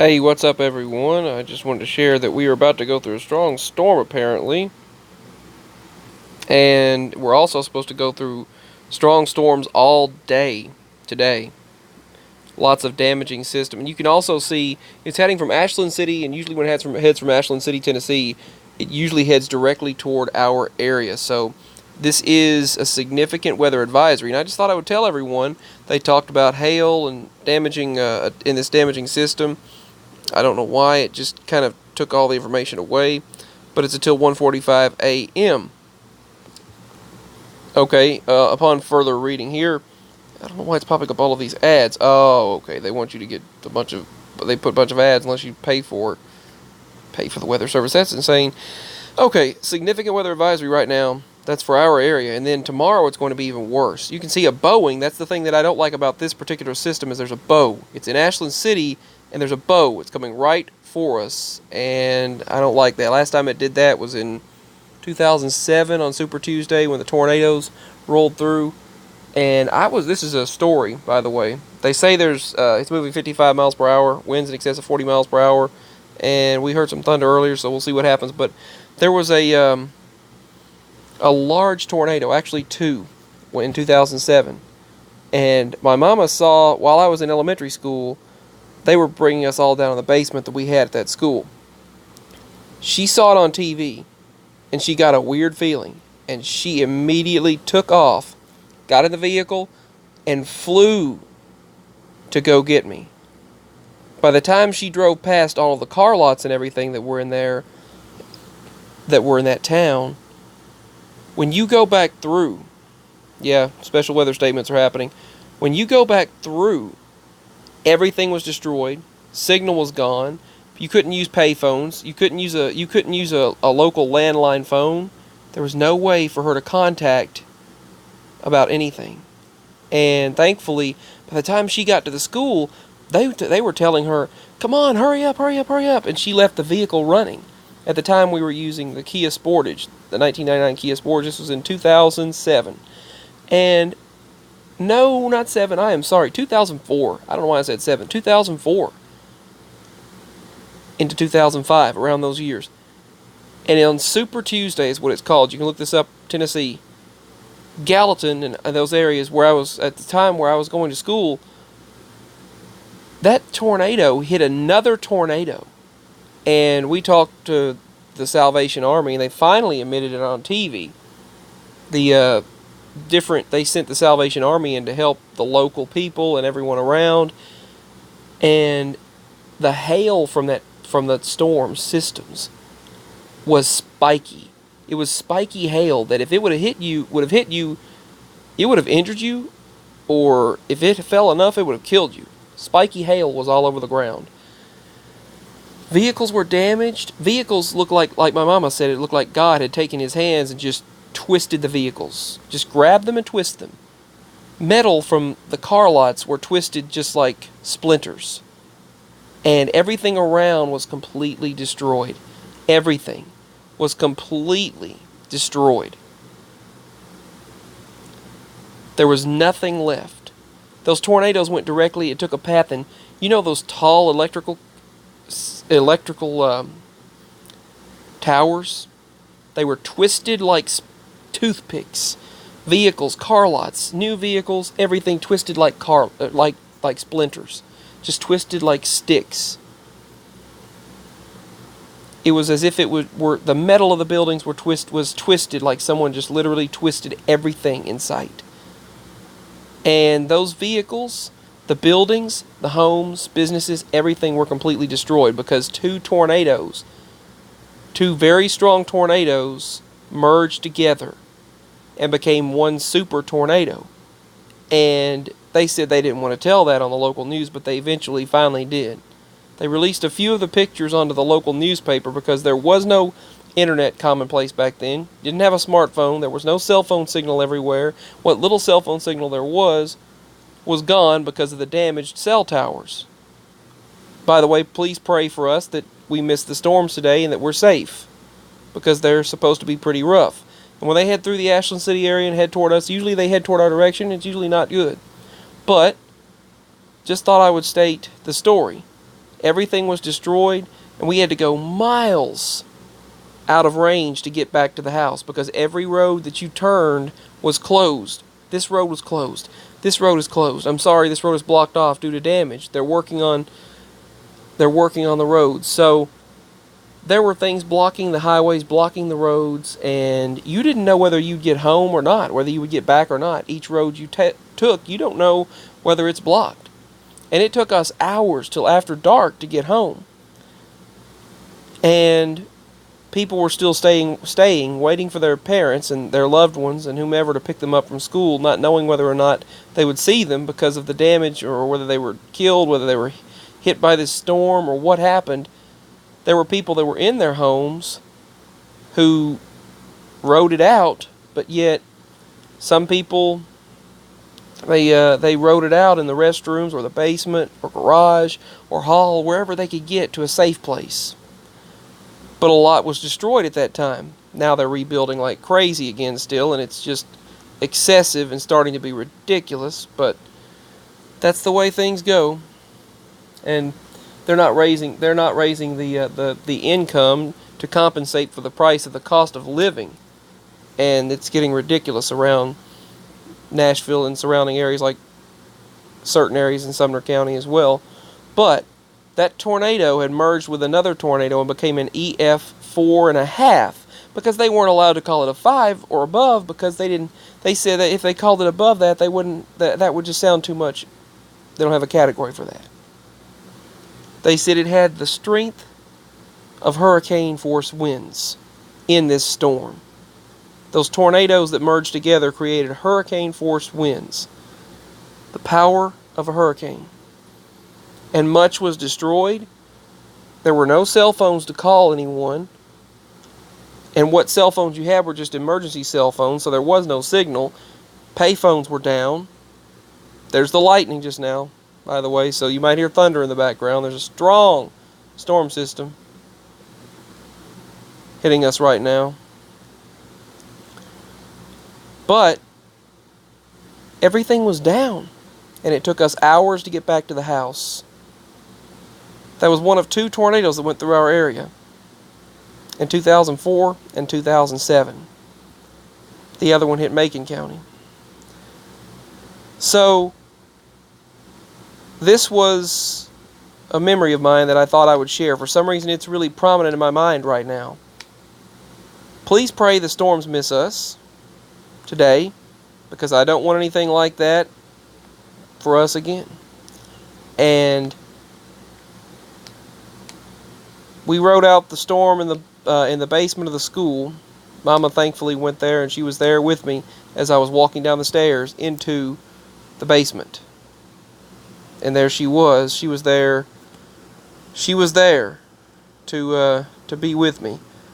Hey, what's up, everyone? I just wanted to share that we are about to go through a strong storm, apparently. And we're also supposed to go through strong storms all day today. Lots of damaging system. And you can also see it's heading from Ashland City, and usually when it heads from Ashland City, Tennessee, it usually heads directly toward our area. So this is a significant weather advisory. And I just thought I would tell everyone. They talked about hail and damaging in this damaging system. I don't know why, it just kind of took all the information away, but it's until 1:45 a.m. Okay, upon further reading here, I don't know why it's popping up all of these ads. Oh, okay, they want you to get they put a bunch of ads unless you pay for the weather service. That's insane. Okay, significant weather advisory right now. That's for our area, and then tomorrow it's going to be even worse. You can see a bowing. That's the thing that I don't like about this particular system is there's a bow. It's in Ashland City, and there's a bow. It's coming right for us, and I don't like that. Last time it did that was in 2007 on Super Tuesday when the tornadoes rolled through, and this is a story, by the way. They say it's moving 55 miles per hour, winds in excess of 40 miles per hour, and we heard some thunder earlier, so we'll see what happens. But there was a large tornado, actually two, in 2007. And my mama saw, while I was in elementary school, they were bringing us all down in the basement that we had at that school. She saw it on TV, and she got a weird feeling. And she immediately took off, got in the vehicle, and flew to go get me. By the time she drove past all of the car lots and everything that were in there, that were in that town, when you go back through, yeah, special weather statements are happening. When you go back through, everything was destroyed. Signal was gone. You couldn't use payphones. You couldn't use a local landline phone. There was no way for her to contact about anything. And thankfully, by the time she got to the school, they were telling her, "Come on, hurry up, hurry up, hurry up!" And she left the vehicle running. At the time, we were using the Kia Sportage, the 1999 Kia Sportage. This was in 2007. And no, not 7. I am sorry. 2004. I don't know why I said 7. 2004 into 2005, around those years. And on Super Tuesday is what it's called. You can look this up, Tennessee. Gallatin and those areas where I was, at the time where I was going to school, that tornado hit another tornado. And we talked to the Salvation Army, and they finally admitted it on TV. They sent the Salvation Army in to help the local people and everyone around. And the hail from the storm systems was spiky. It was spiky hail that if it would have hit you, it would have injured you, or if it fell enough, it would have killed you. Spiky hail was all over the ground. Vehicles were damaged. Vehicles looked like my mama said, it looked like God had taken his hands and just twisted the vehicles. Just grabbed them and twisted them. Metal from the car lots were twisted just like splinters. And everything around was completely destroyed. Everything was completely destroyed. There was nothing left. Those tornadoes went directly, it took a path, and you know those tall electrical towers? They were twisted like toothpicks. Vehicles, car lots, new vehicles, everything twisted like like splinters, just twisted like sticks. It was as if the metal of the buildings was twisted like someone just literally twisted everything in sight. And those vehicles, the buildings, the homes, businesses, everything were completely destroyed because two very strong tornadoes merged together and became one super tornado. And they said they didn't want to tell that on the local news, but they eventually finally did. They released a few of the pictures onto the local newspaper because there was no internet commonplace back then. Didn't have a smartphone. There was no cell phone signal everywhere. What little cell phone signal there was gone because of the damaged cell towers. By the way, please pray for us that we missed the storms today and that we're safe, because they're supposed to be pretty rough. And when they head through the Ashland City area and head toward us, usually they head toward our direction. It's usually not good. But just thought I would state the story. Everything was destroyed, and we had to go miles out of range to get back to the house because every road that you turned was closed. This road was closed. This road is closed. I'm sorry, this road is blocked off due to damage. They're working on the roads. So there were things blocking the highways, blocking the roads, and you didn't know whether you'd get home or not, whether you would get back or not. Each road you took, you don't know whether it's blocked. And it took us hours till after dark to get home. And people were still staying, waiting for their parents and their loved ones and whomever to pick them up from school, not knowing whether or not they would see them because of the damage or whether they were killed, whether they were hit by this storm or what happened. There were people that were in their homes who rode it out, but yet some people, they rode it out in the restrooms or the basement or garage or hall, wherever they could get to a safe place. But a lot was destroyed at that time. Now they're rebuilding like crazy again still, and it's just excessive and starting to be ridiculous, but that's the way things go. And they're not raising the income to compensate for the price of the cost of living. And it's getting ridiculous around Nashville and surrounding areas, like certain areas in Sumner County as well. But that tornado had merged with another tornado and became an EF 4.5 because they weren't allowed to call it a 5 or above because they said that if they called it above that, they wouldn't, that would just sound too much. They don't have a category for that. They said it had the strength of hurricane force winds in this storm. Those tornadoes that merged together created hurricane force winds. The power of a hurricane. And much was destroyed. There were no cell phones to call anyone. And what cell phones you had were just emergency cell phones, so there was no signal. Payphones were down. There's the lightning just now, by the way, so you might hear thunder in the background. There's a strong storm system hitting us right now. But everything was down, and it took us hours to get back to the house. That was one of 2 tornadoes that went through our area in 2004 and 2007. The other one hit Macon County. So this was a memory of mine that I thought I would share. For some reason, it's really prominent in my mind right now. Please pray the storms miss us today, because I don't want anything like that for us again. And we rode out the storm in the basement of the school. Mama thankfully went there, and she was there with me as I was walking down the stairs into the basement. And there she was. She was there. She was there to be with me.